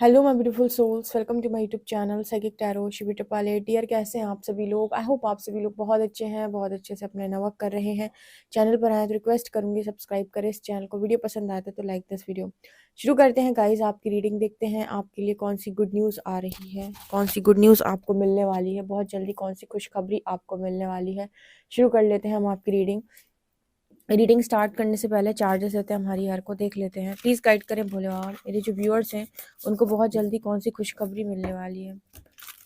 Hello my beautiful souls, welcome to my YouTube channel psychic tarot Shivi Tapale. Dear, कैसे हैं आप सभी लोग? आई होप आप सभी लोग बहुत अच्छे हैं, बहुत अच्छे से अपने वर्क कर रहे हैं। चैनल पर आए तो रिक्वेस्ट करूंगी सब्सक्राइब करें इस चैनल को। वीडियो पसंद आए तो लाइक दिस वीडियो। शुरू करते हैं गाइज, आपकी रीडिंग देखते हैं आपके लिए कौन सी गुड न्यूज़ आ रही है, कौन सी गुड न्यूज़ आपको मिलने वाली है बहुत जल्दी, कौन सी खुशखबरी आपको मिलने वाली है। शुरू कर लेते हैं हम आपकी रीडिंग स्टार्ट करने से पहले चार्जेस रहते हैं हमारी हर को देख लेते हैं। प्लीज़ गाइड करें भोले बाबा, मेरे जो व्यूअर्स हैं उनको बहुत जल्दी कौन सी खुशखबरी मिलने वाली है।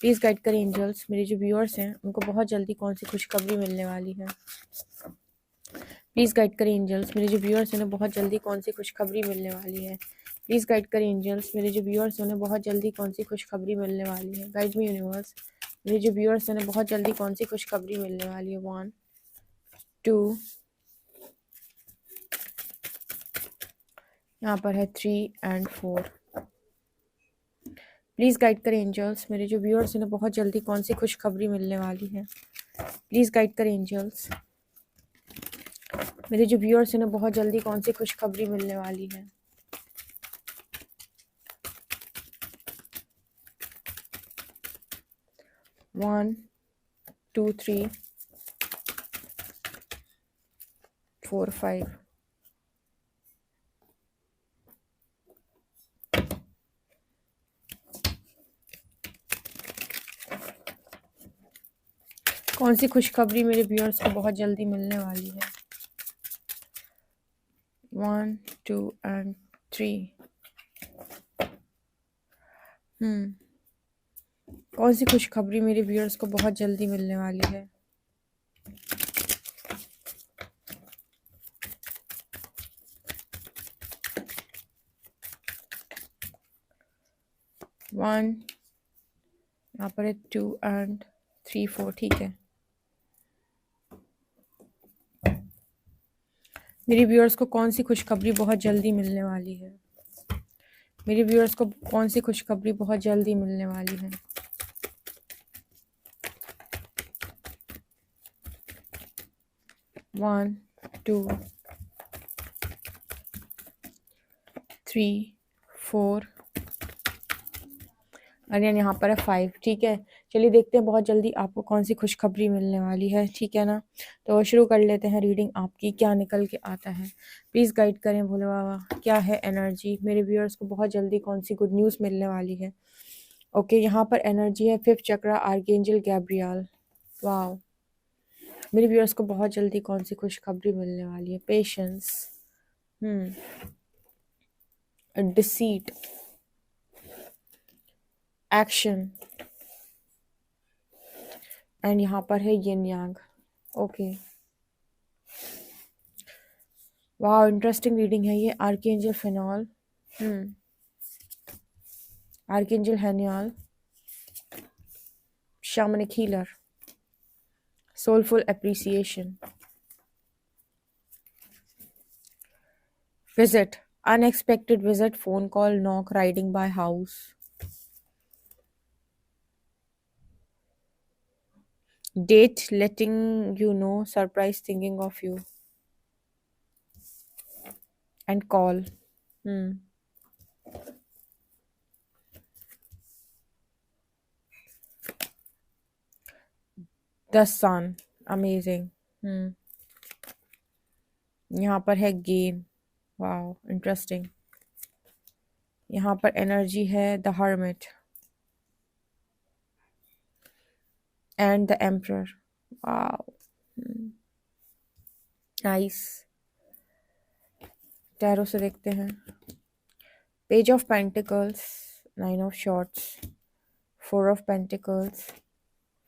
प्लीज़ गाइड करें एंजल्स, मेरे जो व्यूअर्स हैं उनको बहुत जल्दी कौन सी खुशखबरी मिलने वाली है। प्लीज़ गाइड करें एंजल्स, मेरे जो व्यूअर्स हैं उन्हें बहुत जल्दी कौन सी खुशखबरी मिलने वाली है। प्लीज़ गाइड करें एंजल्स, मेरे जो व्यूअर्स हैं उन्हें बहुत जल्दी कौन सी खुशखबरी मिलने वाली है। गाइड मी यूनिवर्स, मेरे जो व्यूअर्स हैं उन्हें बहुत जल्दी कौन सी खुशखबरी मिलने वाली है। 1 2, यहाँ पर है 3 और 4। प्लीज़ गाइड करें एंजल्स, मेरे जो व्यूअर्स हैं बहुत जल्दी कौन सी खुशखबरी मिलने वाली है। प्लीज़ गाइड करें एंजल्स, मेरे जो व्यूअर्स हैं बहुत जल्दी कौन सी खुशखबरी मिलने वाली है। वन 2 3 4 5। कौन सी खुशखबरी मेरे व्यूअर्स को बहुत जल्दी मिलने वाली है। 1 2 और 3। कौन सी खुशखबरी मेरे व्यूअर्स को बहुत जल्दी मिलने वाली है। वन, यहाँ पर है 2 और 3 4। ठीक है, मेरी व्यूअर्स को कौन सी खुशखबरी बहुत जल्दी मिलने वाली है। मेरे व्यूअर्स को कौन सी खुशखबरी बहुत जल्दी मिलने वाली है। 1 2 3 4 और यहाँ पर है 5। ठीक है, चलिए देखते हैं बहुत जल्दी आपको कौन सी खुशखबरी मिलने वाली है। ठीक है ना, तो शुरू कर लेते हैं रीडिंग आपकी, क्या निकल के आता है। प्लीज़ गाइड करें भोले बाबा, क्या है एनर्जी, मेरे व्यूअर्स को बहुत जल्दी कौन सी गुड न्यूज़ मिलने वाली है। ओके, यहाँ पर एनर्जी है 5th चक्रा, आर्कएंजल गैब्रियल। वाओ, मेरे व्यूअर्स को बहुत जल्दी कौन सी खुशखबरी मिलने वाली है। पेशेंस, डिसीट, एक्शन एंड यहाँ पर है yin yang. Okay, wow, interesting reading है ये। Archangel Phanuel, archangel Haniel, shamanic healer, soulful appreciation, visit, unexpected visit, phone call, knock, riding by house, date letting you know, surprise thinking of you, and call. The sun, amazing. यहाँ पर है gain, wow interesting. यहाँ पर energy है the hermit and the emperor. Wow, nice. Tarot से देखते हैं। Page of pentacles, 9 of shorts, 4 of pentacles,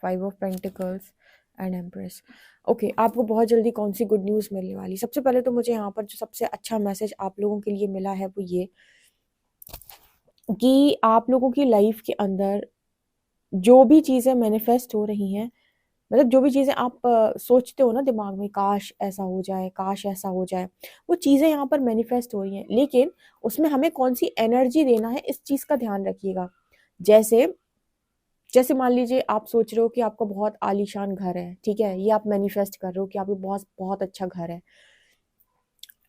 5 of pentacles and empress. Okay, आपको बहुत जल्दी कौन सी गुड न्यूज़ मिलने वाली। सबसे पहले तो मुझे यहाँ पर जो सबसे अच्छा मैसेज आप लोगों के लिए मिला है वो ये कि आप लोगों की लाइफ के अंदर जो भी चीज़ें मैनिफेस्ट हो रही हैं, मतलब जो भी चीज़ें आप सोचते हो ना दिमाग में, काश ऐसा हो जाए, काश ऐसा हो जाए, वो चीज़ें यहाँ पर मैनिफेस्ट हो रही हैं। लेकिन उसमें हमें कौन सी एनर्जी देना है, इस चीज़ का ध्यान रखिएगा। जैसे जैसे मान लीजिए आप सोच रहे हो कि आपका बहुत आलीशान घर है, ठीक है, ये आप मैनिफेस्ट कर रहे हो कि आपका बहुत बहुत अच्छा घर है।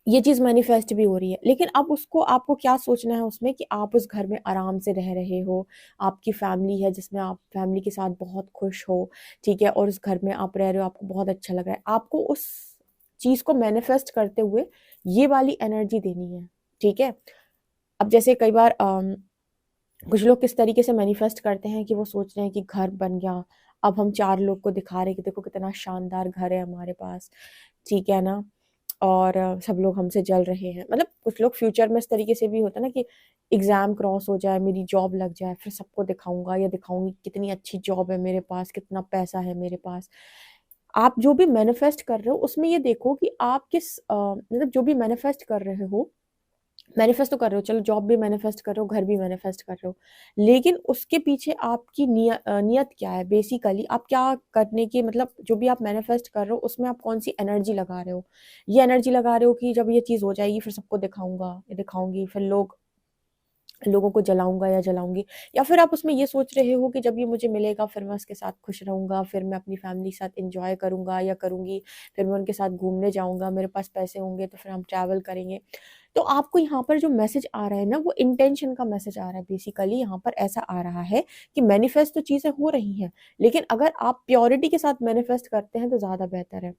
ये चीज़ मैनिफेस्ट भी हो रही है। लेकिन अब उसको आपको क्या सोचना है उसमें कि आप उस घर में आराम से रह रहे हो, आपकी फैमिली है जिसमें आप फैमिली के साथ बहुत खुश हो, ठीक है? और उस घर में आप रह रहे हो, आपको बहुत अच्छा लग रहा है। आपको उस चीज़ को मैनिफेस्ट करते हुए ये वाली एनर्जी देनी है, ठीक है? अब जैसे कई बार कुछ लोग किस तरीके से मैनिफेस्ट करते हैं कि वो सोच रहे हैं कि घर बन गया, अब हम 4 लोग को दिखा रहे हैं कि देखो कितना शानदार घर है हमारे पास, ठीक है ना? और सब लोग हमसे जल रहे हैं। मतलब कुछ लोग फ्यूचर में इस तरीके से भी होता है ना कि एग्ज़ाम क्रॉस हो जाए, मेरी जॉब लग जाए, फिर सबको दिखाऊँगा या दिखाऊँगी कितनी अच्छी जॉब है मेरे पास, कितना पैसा है मेरे पास। आप जो भी मैनिफेस्ट कर रहे हो उसमें ये देखो कि आप मतलब जो भी मैनिफेस्ट कर रहे हो, मैनिफेस्ट तो कर रहे हो, चलो जॉब भी मैनिफेस्ट कर रहे हो, घर भी मैनिफेस्ट कर रहे हो। लेकिन उसके पीछे आपकी नियत क्या है? बेसिकली आप क्या करने की मतलब जो भी आप मैनिफेस्ट कर रहे हो, उसमें आप कौन-सी एनर्जी लगा रहे हो? ये एनर्जी लगा रहे हो कि जब ये चीज़ हो जाएगी फिर सबको दिखाऊँगा या दिखाऊँगी, फिर लोगों को जलाऊँगा या जलाऊँगी, या फिर आप उसमें ये सोच रहे हो कि जब ये मुझे मिलेगा फिर मैं उसके साथ खुश रहूँगा, फिर मैं अपनी फैमिली के साथ एन्जॉय करूँगा या करूँगी, फिर मैं उनके साथ घूमने जाऊँगा, मेरे पास पैसे होंगे तो फिर हम ट्रैवल करेंगे। तो आपको यहाँ पर जो मैसेज आ रहा है ना, वो इंटेंशन का मैसेज आ रहा है। बेसिकली यहाँ पर ऐसा आ रहा है कि मैनिफेस्ट तो चीज़ें हो रही हैं, लेकिन अगर आप प्योरिटी के साथ मैनिफेस्ट करते हैं तो ज़्यादा बेहतर है।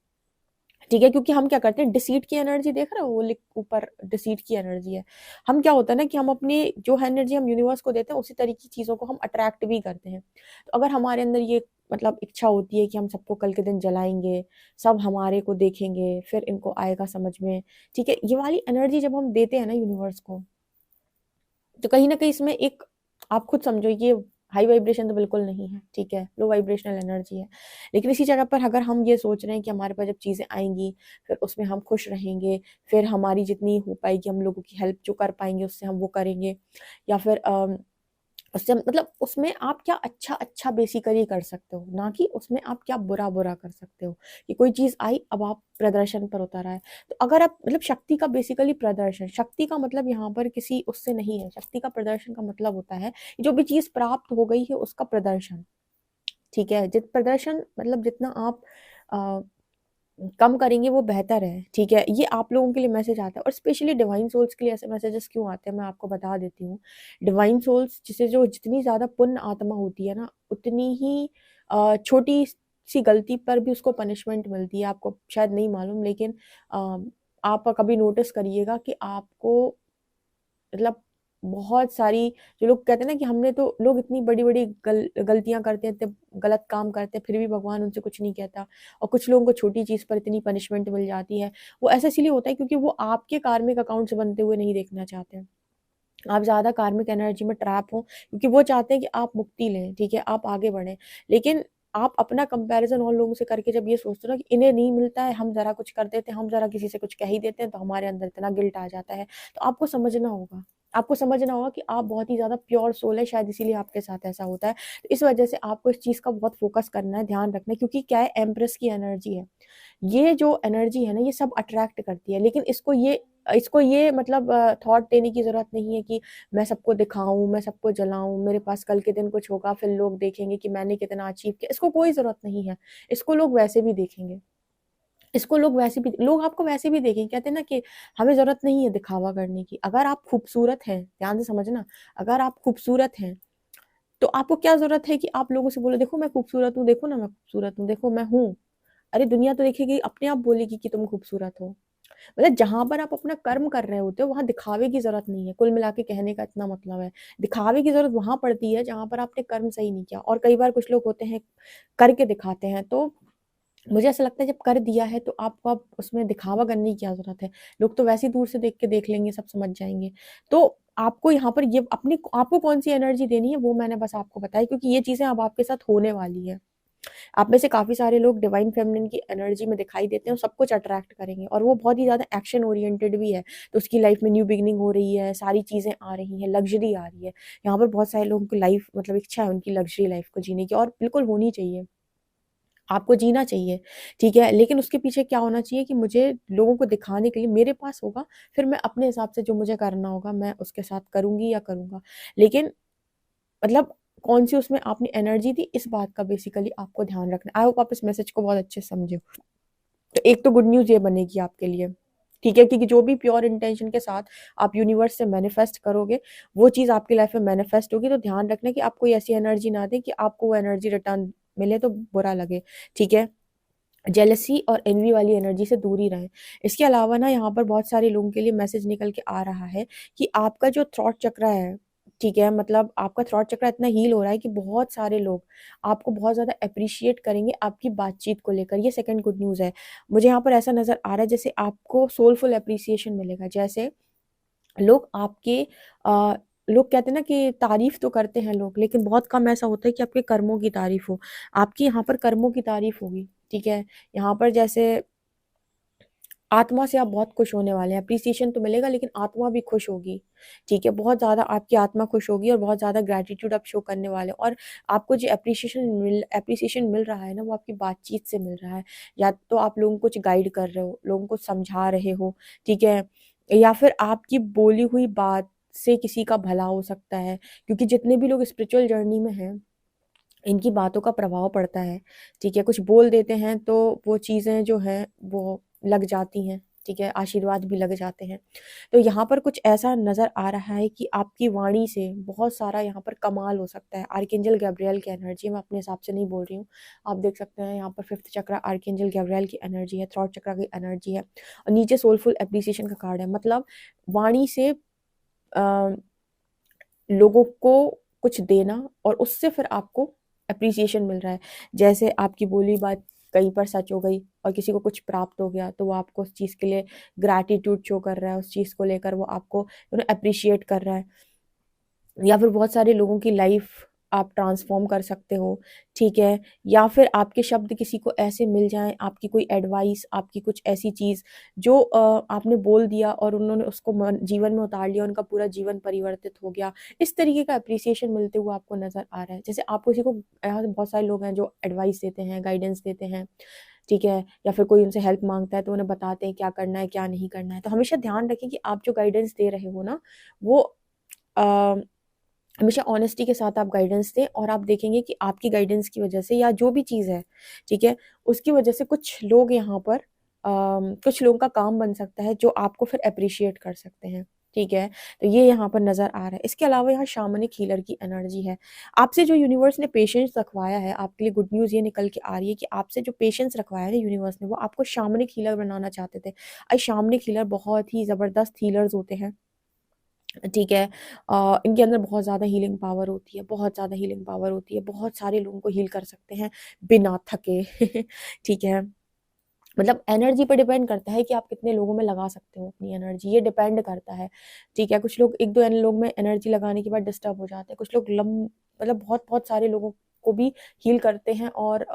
ठीक है? क्योंकि हम क्या करते हैं, डिसीट की एनर्जी देख रहे हो, वो लिख ऊपर डिसीट की एनर्जी है। हम क्या होता है ना कि हम अपनी जो एनर्जी हम यूनिवर्स को देते हैं उसी तरह की चीज़ों को हम अट्रैक्ट भी करते हैं। तो अगर हमारे अंदर ये मतलब इच्छा होती है कि हम सबको कल के दिन जलाएँगे, सब हमारे को देखेंगे, फिर इनको आएगा समझ में, ठीक है? ये वाली एनर्जी जब हम देते हैं ना यूनिवर्स को, तो कहीं न कहीं इसमें एक आप खुद समझो, ये हाई वाइब्रेशन तो बिल्कुल नहीं है, ठीक है? लो वाइब्रेशनल एनर्जी है। लेकिन इसी जगह पर अगर हम ये सोच रहे हैं कि हमारे पास जब चीज़ें आएँगी, फिर उसमें हम खुश रहेंगे, फिर हमारी जितनी हो पाएगी हम लोगों की हेल्प जो कर पाएँगे उससे हम वो करेंगे, या फिर उससे मतलब उसमें आप क्या अच्छा-अच्छा बेसिकली कर सकते हो, ना कि उसमें आप क्या बुरा-बुरा कर सकते हो, कि कोई चीज़ आई अब आप प्रदर्शन पर उतर आए। तो अगर आप मतलब शक्ति का बेसिकली प्रदर्शन, शक्ति का मतलब यहाँ पर किसी उससे नहीं है, शक्ति का प्रदर्शन का मतलब होता है, जो भी चीज़ प्राप्त हो गई है उसका प्रदर्शन, ठीक है? प्रदर्शन मतलब जितना आप अ कम करेंगे वो बेहतर है, ठीक है? ये आप लोगों के लिए मैसेज आता है और स्पेशली डिवाइन सोल्स के लिए ऐसे मैसेजेस क्यों आते हैं, मैं आपको बता देती हूँ। डिवाइन सोल्स जिसे जो जितनी ज़्यादा पुण्य आत्मा होती है ना, उतनी ही छोटी-सी गलती पर भी उसको पनिशमेंट मिलती है। आपको शायद नहीं मालूम, लेकिन अ, आप कभी नोटिस करिएगा कि आपको मतलब बहुत सारी जो लोग कहते हैं ना कि हमने तो लोग इतनी बड़ी-बड़ी गलतियाँ करते हैं, इतने गलत काम करते हैं, फिर भी भगवान उनसे कुछ नहीं कहता, और कुछ लोगों को छोटी चीज़ पर इतनी पनिशमेंट मिल जाती है। वो ऐसा इसीलिए होता है क्योंकि वो आपके कार्मिक अकाउंट्स बनते हुए नहीं देखना चाहते हैं। आप ज़्यादा कार्मिक एनर्जी में ट्रैप हो क्योंकि वो चाहते हैं कि आप मुक्ति लें, ठीक है? आप आगे बढ़ें। लेकिन आप अपना कंपैरिज़न और लोगों से करके जब ये सोचते हो ना कि इन्हें नहीं मिलता है, हम ज़रा कुछ कर देते हैं, हम ज़रा किसी से कुछ कह ही देते हैं, तो हमारे अंदर इतना गिल्ट आ जाता है। तो आपको समझना होगा। आपको समझना होगा कि आप बहुत ही ज़्यादा प्योर सोल है, शायद इसीलिए आपके साथ ऐसा होता है। तो इस वजह से आपको इस चीज़ का बहुत फ़ोकस करना है, ध्यान रखना है, क्योंकि क्या है, एम्प्रेस की एनर्जी है। ये जो एनर्जी है ना, ये सब अट्रैक्ट करती है, लेकिन इसको ये मतलब थॉट देने की ज़रूरत नहीं है कि मैं सबको दिखाऊँ, मैं सबको जलाऊँ, मेरे पास कल के दिन कुछ होगा, फिर लोग देखेंगे कि मैंने कितना अचीव किया। इसको कोई ज़रूरत नहीं है। इसको लोग वैसे भी देखेंगे। इसको लोग आपको वैसे भी देखेंगे। कहते हैं ना कि हमें ज़रूरत नहीं है दिखावा करने की। अगर आप खूबसूरत हैं, ध्यान से समझना, अगर आप खूबसूरत हैं, तो आपको क्या ज़रूरत है कि आप लोगों से बोलो, देखो मैं खूबसूरत हूँ, देखो ना मैं खूबसूरत हूँ, देखो मैं हूँ। अरे दुनिया तो देखेगी, अपने आप बोलेगी कि तुम खूबसूरत हो। मतलब जहाँ पर आप अपना कर्म कर रहे होते हो, वहाँ दिखावे की ज़रूरत नहीं है। कुल मिला के कहने का इतना मतलब है। दिखावे की ज़रूरत वहाँ पड़ती है जहाँ पर आपने कर्म सही नहीं किया, और कई बार कुछ लोग होते हैं करके दिखाते हैं। तो मुझे ऐसा लगता है जब कर दिया है तो आपको अब उसमें दिखावा करने की क्या ज़रूरत है? लोग तो वैसे ही दूर से देख के देख लेंगे, सब समझ जाएँगे। तो आपको यहाँ पर ये अपनी आपको कौन-सी एनर्जी देनी है वो मैंने बस आपको बताई, क्योंकि ये चीज़ें अब आपके साथ होने वाली है। आप में से काफ़ी सारे लोग डिवाइन फेमिनिन की एनर्जी में दिखाई देते हैं और सब कुछ अट्रैक्ट करेंगे, और वो बहुत ही ज़्यादा एक्शन ओरिएंटेड भी है। तो उसकी लाइफ में न्यू बिगिनिंग हो रही है, सारी चीज़ें आ रही हैं, लग्ज़री आ रही है। यहाँ पर बहुत सारे लोगों की लाइफ मतलब इच्छा है उनकी लग्ज़री लाइफ को जीने की, और बिल्कुल होनी चाहिए। आपको जीना चाहिए, ठीक है? लेकिन उसके पीछे क्या होना चाहिए कि मुझे लोगों को दिखाने के लिए मेरे पास होगा, फिर मैं अपने हिसाब से जो मुझे करना होगा, मैं उसके साथ करूँगी या करूँगा। लेकिन मतलब कौन-सी उसमें आपने एनर्जी दी, इस बात का बेसिकली आपको ध्यान रखना है। आई होप आप इस मैसेज को बहुत अच्छे से समझे हो। तो एक तो गुड न्यूज़ ये बनेगी आपके लिए, ठीक है, क्योंकि जो भी प्योर इंटेंशन के साथ आप यूनिवर्स से मैनिफेस्ट करोगे वो चीज़ आपकी लाइफ में मैनिफेस्ट होगी। तो ध्यान रखना कि आप कोई ऐसी एनर्जी ना दें कि आपको वो एनर्जी रिटर्न मिले तो बुरा लगे, ठीक है। जेलसी और एनवी वाली एनर्जी से दूर ही रहें। इसके अलावा ना यहाँ पर बहुत सारे लोगों के लिए मैसेज निकल के आ रहा है कि आपका जो थ्रॉट चक्र है, ठीक है, मतलब आपका थ्रॉट चक्र इतना हील हो रहा है कि बहुत सारे लोग आपको बहुत ज़्यादा अप्रिशिएट करेंगे आपकी बातचीत को लेकर। ये सेकंड गुड न्यूज़ है। मुझे यहाँ पर ऐसा नज़र आ रहा है जैसे आपको सोलफुल अप्रिसिएशन मिलेगा। जैसे लोग आपके अ, लोग कहते हैं ना कि तारीफ तो करते हैं लोग, लेकिन बहुत कम ऐसा होता है कि आपके कर्मों की तारीफ हो। आपकी यहाँ पर कर्मों की तारीफ होगी, ठीक है। यहाँ पर जैसे आत्मा से आप बहुत खुश होने वाले हैं। अप्रिसिएशन तो मिलेगा लेकिन आत्मा भी खुश होगी, ठीक है। बहुत ज़्यादा आपकी आत्मा खुश होगी और बहुत ज़्यादा ग्रैटिट्यूड आप शो करने वाले हो। और आपको जो एप्रिसिएशन मिल रहा है ना, वो आपकी बातचीत से मिल रहा है। या तो आप लोगों को कुछ गाइड कर रहे हो, लोगों को समझा रहे हो, ठीक है, या फिर आपकी बोली हुई बात से किसी का भला हो सकता है। क्योंकि जितने भी लोग स्पिरिचुअल जर्नी में हैं, इनकी बातों का प्रभाव पड़ता है, ठीक है। कुछ बोल देते हैं तो वो चीज़ें जो हैं वो लग जाती हैं, ठीक है, आशीर्वाद भी लग जाते हैं। तो यहाँ पर कुछ ऐसा नज़र आ रहा है कि आपकी वाणी से बहुत सारा यहाँ पर कमाल हो सकता है। आर्कएंजल गैब्रियल की एनर्जी, मैं अपने हिसाब से नहीं बोल रही हूँ, आप देख सकते हैं यहाँ पर फिफ्थ चक्र आर्कएंजल गैब्रियल की एनर्जी है, थ्रॉट चक्र की एनर्जी है और नीचे सोलफुल एप्रिसिएशन का कार्ड है। मतलब वाणी से अ, लोगों को कुछ देना और उससे फिर आपको एप्रिसिएशन मिल रहा है। जैसे आपकी बोली बात कहीं पर सच हो गई और किसी को कुछ प्राप्त हो गया तो वो आपको उस चीज़ के लिए ग्रैटिट्यूड शो कर रहा है, उस चीज़ को लेकर वो आपको एप्रिशिएट कर रहा है। या फिर बहुत सारे लोगों की लाइफ आप ट्रांसफॉर्म कर सकते हो, ठीक है। या फिर आपके शब्द किसी को ऐसे मिल जाएं, आपकी कोई एडवाइस, आपकी कुछ ऐसी चीज़ जो आपने बोल दिया और उन्होंने उसको जीवन में उतार लिया, उनका पूरा जीवन परिवर्तित हो गया। इस तरीके का अप्रिसिएशन मिलते हुए आपको नज़र आ रहा है। जैसे आप किसी को, यहाँ बहुत सारे लोग हैं जो एडवाइस देते हैं, गाइडेंस देते हैं, ठीक है, या फिर कोई उनसे हेल्प मांगता है तो उन्हें बताते हैं क्या करना है क्या नहीं करना है। तो हमेशा ध्यान रखें कि आप जो गाइडेंस दे रहे हो ना, वो हमेशा ऑनेस्टी के साथ आप गाइडेंस दें और आप देखेंगे कि आपकी गाइडेंस की वजह से या जो भी चीज़ है, ठीक है, उसकी वजह से कुछ लोग यहाँ पर कुछ लोगों का काम बन सकता है जो आपको फिर अप्रिशिएट कर सकते हैं, ठीक है। तो ये यहाँ पर नज़र आ रहा है। इसके अलावा यहाँ शामनिक हीलर की एनर्जी है। आपसे जो यूनिवर्स ने पेशेंस रखवाया है, आपके लिए गुड न्यूज़ ये निकल के आ रही है कि आपसे जो पेशेंस रखवाया है यूनिवर्स ने, वो आपको शामनिक हीलर बनाना चाहते थे। शामनिक हीलर बहुत ही ज़बरदस्त हीलर्स होते हैं, ठीक है। इनके अंदर बहुत ज़्यादा हीलिंग पावर होती है, बहुत ज़्यादा हीलिंग पावर होती है, बहुत सारे लोगों को हील कर सकते हैं बिना थके ठीक है। मतलब एनर्जी पे डिपेंड करता है कि आप कितने लोगों में लगा सकते हो अपनी एनर्जी, ये डिपेंड करता है, ठीक है। कुछ लोग एक दो लोग में एनर्जी लगाने के बाद डिस्टर्ब हो जाते हैं, कुछ लोग मतलब बहुत बहुत सारे लोगों को भी हील करते हैं और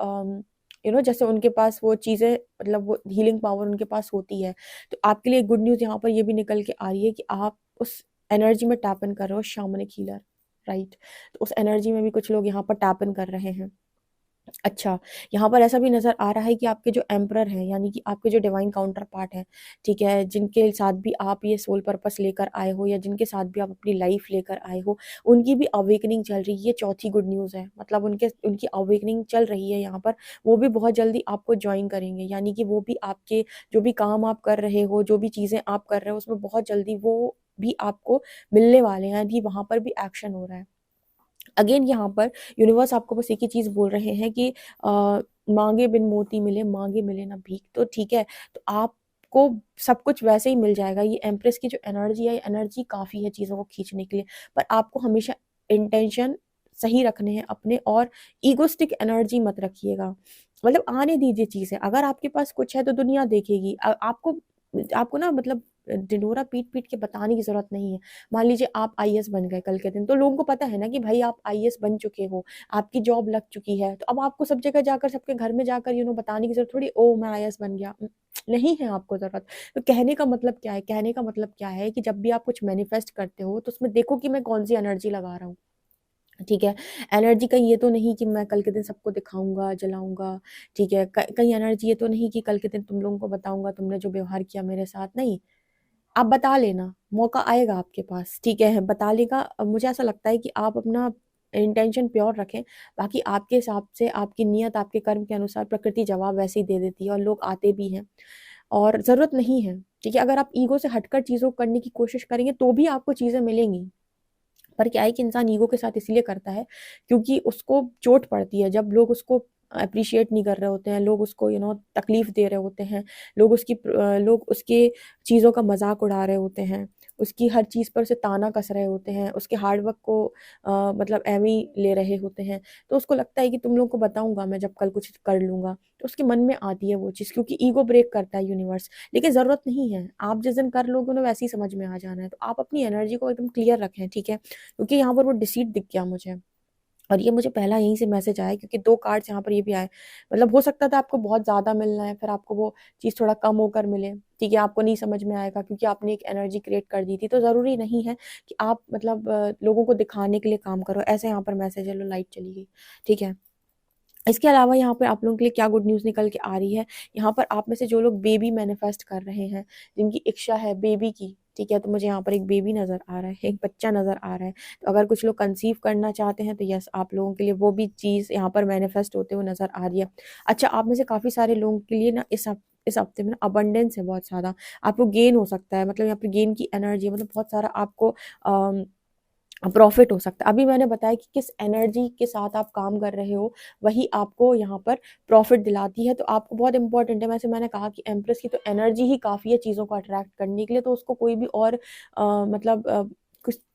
जैसे उनके पास वो चीज़ें, मतलब वो हीलिंग पावर उनके पास होती है। तो आपके लिए गुड न्यूज़ यहाँ पर ये भी निकल के आ रही है कि आप उस एनर्जी में टैप इन कर रहे हो, शामनिक हीलर, राइट। तो उस एनर्जी में भी कुछ लोग यहाँ पर टैप इन कर रहे हैं। अच्छा, यहाँ पर ऐसा भी नज़र आ रहा है कि आपके जो एम्परर हैं, यानी कि आपके जो डिवाइन काउंटर पार्ट हैं, ठीक है, जिनके साथ भी आप ये सोल पर्पस लेकर आए हो या जिनके साथ भी आप अपनी लाइफ लेकर आए हो, उनकी भी अवेकनिंग चल रही है। ये चौथी गुड न्यूज़ है, मतलब उनकी अवेकनिंग चल रही है यहाँ पर। वो भी बहुत जल्दी आपको जॉइन करेंगे, यानी कि वो भी आपके जो भी काम आप कर रहे हो, जो भी चीज़ें आप कर रहे हो, उसमें बहुत जल्दी वो भी आपको मिलने वाले हैं। अभी वहाँ पर भी एक्शन हो रहा है। अगेन यहाँ पर यूनिवर्स आपको बस एक ही चीज़ बोल रहे हैं कि मांगे बिन मोती मिले, मांगे मिले ना भीख। तो ठीक है, तो आपको सब कुछ वैसे ही मिल जाएगा। ये एम्प्रेस की जो एनर्जी है, ये एनर्जी काफ़ी है चीज़ों को खींचने के लिए, पर आपको हमेशा इंटेंशन सही रखने हैं अपने, और ईगोस्टिक एनर्जी मत रखिएगा। मतलब आने दीजिए चीज़ें, अगर आपके पास कुछ है तो दुनिया देखेगी। आपको आपको ना, मतलब ढिंढोरा पीट-पीट के बताने की ज़रूरत नहीं है। मान लीजिए आप आईएएस बन गए कल के दिन, तो लोगों को पता है ना कि भाई आप आईएएस बन चुके हो, आपकी जॉब लग चुकी है। तो अब आपको सब जगह जाकर, सबके घर में जाकर बताने की ज़रूरत थोड़ी, ओह! मैं आईएएस बन गया। नहीं है आपको ज़रूरत। तो कहने का मतलब क्या है? कहने का मतलब क्या है कि जब भी आप कुछ मैनिफेस्ट करते हो तो उसमें देखो कि मैं कौन-सी एनर्जी लगा रहा हूँ, ठीक है। एनर्जी कहीं ये तो नहीं कि मैं कल के दिन सबको दिखाऊँगा, जलाऊँगा, ठीक है। कहीं एनर्जी ये तो नहीं कि कल के दिन तुम लोगों को बताऊँगा तुमने जो व्यवहार किया मेरे साथ, नहीं। आप बता लेना, मौका आएगा आपके पास, ठीक है, बताने का। मुझे ऐसा लगता है कि आप अपना इंटेंशन प्योर रखें, बाकी आपके हिसाब से, आपकी नियत, आपके कर्म के अनुसार प्रकृति जवाब वैसे ही दे देती है और लोग आते भी हैं और ज़रूरत नहीं है ठीक है। अगर आप ईगो से हटकर चीज़ों को करने की कोशिश करेंगे तो भी आपको चीज़ें मिलेंगी। पर क्या है कि इंसान ईगो के साथ इसलिए करता है क्योंकि उसको चोट पड़ती है जब लोग उसको अप्रिशिएट नहीं कर रहे होते हैं, लोग उसको तकलीफ दे रहे होते हैं, लोग उसके चीज़ों का मजाक उड़ा रहे होते हैं, उसकी हर चीज़ पर उसे ताना कस रहे होते हैं, उसके हार्ड वर्क को मतलब एवं ही ले रहे होते हैं। तो उसको लगता है कि तुम लोग को बताऊंगा मैं जब कल कुछ कर लूंगा। तो उसके मन में आती है वो चीज़, क्योंकि ईगो ब्रेक करता है यूनिवर्स। लेकिन ज़रूरत नहीं है, आप जिस दिन कर लोगे ना वैसे ही समझ में आ जाना है। तो आप अपनी एनर्जी को एकदम क्लियर रखें, ठीक है। क्योंकि यहाँ पर वो डिसीट दिख गया मुझे, और ये मुझे पहला यहीं से मैसेज आया क्योंकि 2 कार्ड्स यहाँ पर ये भी आए। मतलब हो सकता था आपको बहुत ज़्यादा मिलना है, फिर आपको वो चीज़ थोड़ा कम होकर मिले, ठीक है। आपको नहीं समझ में आएगा क्योंकि आपने एक एनर्जी क्रिएट कर दी थी। तो ज़रूरी नहीं है कि आप मतलब लोगों को दिखाने के लिए काम करो। ऐसे यहाँ पर मैसेज है, लो लाइट चली गई, ठीक है। इसके अलावा यहाँ पर आप लोगों के लिए क्या गुड न्यूज़ निकल के आ रही है, यहाँ पर आप में से जो लोग बेबी मैनिफेस्ट कर रहे हैं, जिनकी इच्छा है बेबी की, ठीक है, तो मुझे यहाँ पर एक बेबी नज़र आ रहा है, एक बच्चा नज़र आ रहा है। तो अगर कुछ लोग कंसीव करना चाहते हैं तो यस, आप लोगों के लिए वो भी चीज़ यहाँ पर मैनिफेस्ट होते हुए नज़र आ रही है। अच्छा, आप में से काफ़ी सारे लोगों के लिए ना इस हफ्ते में ना अबंडेंस है बहुत ज़्यादा, आपको गेन हो सकता है। मतलब यहाँ पे गेन की एनर्जी, मतलब बहुत सारा आपको प्रॉफिट हो सकता है। अभी मैंने बताया कि किस एनर्जी के साथ आप काम कर रहे हो, वही आपको यहाँ पर प्रॉफिट दिलाती है। तो आपको बहुत इंपॉर्टेंट है, वैसे मैंने कहा कि एम्प्रेस की तो एनर्जी ही काफ़ी है चीज़ों को अट्रैक्ट करने के लिए। तो उसको कोई भी और मतलब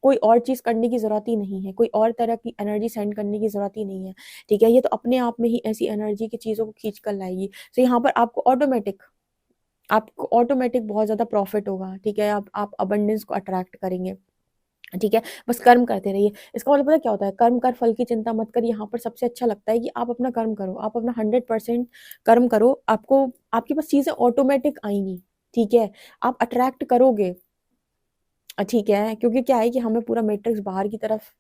कोई और चीज़ करने की ज़रूरत ही नहीं है, कोई और तरह की एनर्जी सेंड करने की ज़रूरत ही नहीं है, ठीक है। ये तो अपने आप में ही ऐसी एनर्जी की चीज़ों को खींच कर लाएगी। तो यहाँ पर आपको ऑटोमेटिक बहुत ज़्यादा प्रॉफिट होगा, ठीक है। आप अबंडेंस को अट्रैक्ट करेंगे, ठीक है। बस कर्म करते रहिए। इसका मतलब पता है क्या होता है, कर्म कर फल की चिंता मत कर। यहाँ पर सबसे अच्छा लगता है कि आप अपना कर्म करो, आप अपना 100% कर्म करो, आपको आपके पास चीज़ें ऑटोमेटिक आएंगी, ठीक है। आप अट्रैक्ट करोगे, ठीक है। क्योंकि क्या है कि हमें पूरा मैट्रिक्स बाहर की तरफ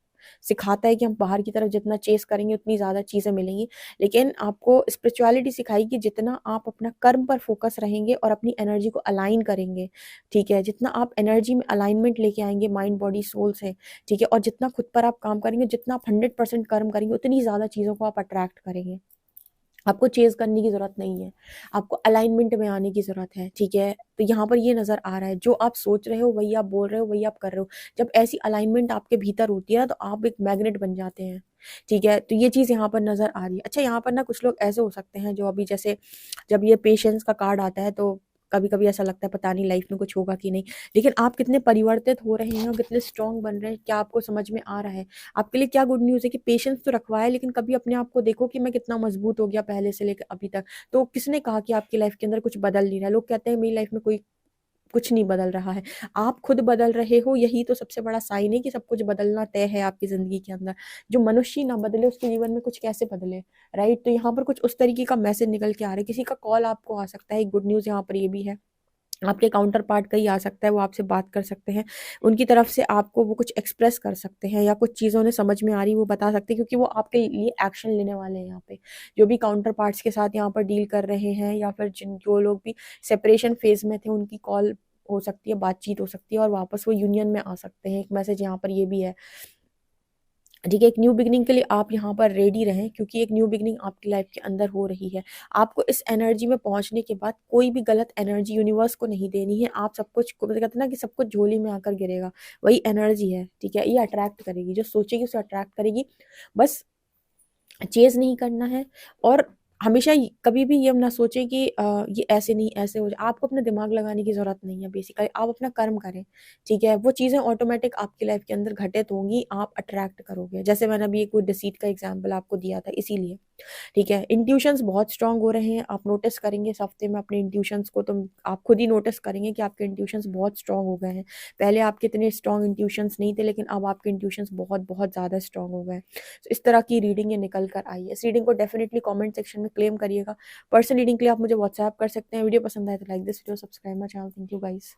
सिखाता है कि हम बाहर की तरफ जितना चेस करेंगे उतनी ज़्यादा चीज़ें मिलेंगी। लेकिन आपको स्पिरिचुअलिटी सिखाई कि जितना आप अपना कर्म पर फोकस रहेंगे और अपनी एनर्जी को अलाइन करेंगे, ठीक है, जितना आप एनर्जी में अलाइनमेंट लेके आएंगे माइंड बॉडी सोल से, ठीक है, और जितना खुद पर आप काम करेंगे, जितना आप 100% कर्म करेंगे, उतनी ज़्यादा चीज़ों को आप अट्रैक्ट करेंगे। आपको चेज़ करने की ज़रूरत नहीं है, आपको अलाइनमेंट में आने की ज़रूरत है, ठीक है। तो यहाँ पर ये नज़र आ रहा है, जो आप सोच रहे हो वही आप बोल रहे हो, वही आप कर रहे हो। जब ऐसी अलाइनमेंट आपके भीतर होती है ना, तो आप एक मैग्नेट बन जाते हैं, ठीक है। तो ये चीज़ यहाँ पर नज़र आ रही है। अच्छा, यहाँ पर ना कुछ लोग ऐसे हो सकते हैं जो अभी जैसे जब ये पेशेंस का कार्ड आता है तो कभी-कभी ऐसा लगता है पता नहीं लाइफ में कुछ होगा कि नहीं। लेकिन आप कितने परिवर्तित हो रहे हैं और कितने स्ट्रॉन्ग बन रहे हैं, क्या आपको समझ में आ रहा है? आपके लिए क्या गुड न्यूज़ है कि पेशेंस तो रखवाया, लेकिन कभी अपने आप को देखो कि मैं कितना मजबूत हो गया पहले से लेकर अभी तक। तो किसने कहा कि आपकी लाइफ के अंदर कुछ बदल नहीं रहा है? लोग कहते हैं मेरी लाइफ में कोई कुछ नहीं बदल रहा है। आप खुद बदल रहे हो, यही तो सबसे बड़ा साइन है कि सब कुछ बदलना तय है आपकी ज़िंदगी के अंदर। जो मनुष्य ना बदले उसके जीवन में कुछ कैसे बदले, राइट? तो यहाँ पर कुछ उस तरीके का मैसेज निकल के आ रहा है। किसी का कॉल आपको आ सकता है, एक गुड न्यूज़ यहाँ पर ये भी है। आपके काउंटर पार्ट का ही आ सकता है, वो आपसे बात कर सकते हैं। उनकी तरफ से आपको वो कुछ एक्सप्रेस कर सकते हैं, या कुछ चीज़ें उन्हें समझ में आ रही वो बता सकते हैं, क्योंकि वो आपके लिए एक्शन लेने वाले हैं यहाँ पे। जो भी काउंटर पार्ट्स के साथ यहाँ पर डील कर रहे हैं, या फिर जो लोग भी सेपरेशन फेज में थे, उनकी कॉल हो सकती है, बातचीत हो सकती है और वापस वो यूनियन में आ सकते हैं। एक मैसेज यहाँ पर ये भी है, ठीक है। एक न्यू बिगिनिंग के लिए आप यहाँ पर रेडी रहें, क्योंकि एक न्यू बिगिनिंग आपकी लाइफ के अंदर हो रही है। आपको इस एनर्जी में पहुंचने के बाद कोई भी गलत एनर्जी यूनिवर्स को नहीं देनी है। आप सब कुछ कहते हैं ना कि सब कुछ झोली में आकर गिरेगा, वही एनर्जी है, ठीक है। ये अट्रैक्ट करेगी, जो सोचेगी उसे अट्रैक्ट करेगी। बस चेज़ नहीं करना है। और हमेशा कभी भी ये ना सोचें कि ये ऐसे नहीं ऐसे हो जाए। आपको अपना दिमाग लगाने की ज़रूरत नहीं है। बेसिकली आप अपना कर्म करें, ठीक है। वो चीज़ें ऑटोमेटिक आपकी लाइफ के अंदर घटित होंगी, आप अट्रैक्ट करोगे। जैसे मैंने अभी एक डिसीट का एग्जाम्पल आपको दिया था, इसीलिए, ठीक है। इंट्यूशंस बहुत स्ट्रांग हो रहे हैं, आप नोटिस करेंगे इस हफ्ते में अपने इंट्यूशंस को। तो आप खुद ही नोटिस करेंगे कि आपके इंट्यूशंस बहुत स्ट्रांग हो गए हैं। पहले आपके इतने स्ट्रांग इंट्यूशंस नहीं थे, लेकिन अब आपके इंट्यूशंस बहुत बहुत ज़्यादा स्ट्रांग हो गए हैं। तो इस तरह की रीडिंग ये निकल कर आई है। इस रीडिंग को डेफिनेटली कमेंट सेक्शन में क्लेम करिएगा। पर्सनल रीडिंग के लिए आप मुझे व्हाट्सएप कर सकते हैं। वीडियो पसंद आए तो like this video, subscribe my channel. Thank you guys.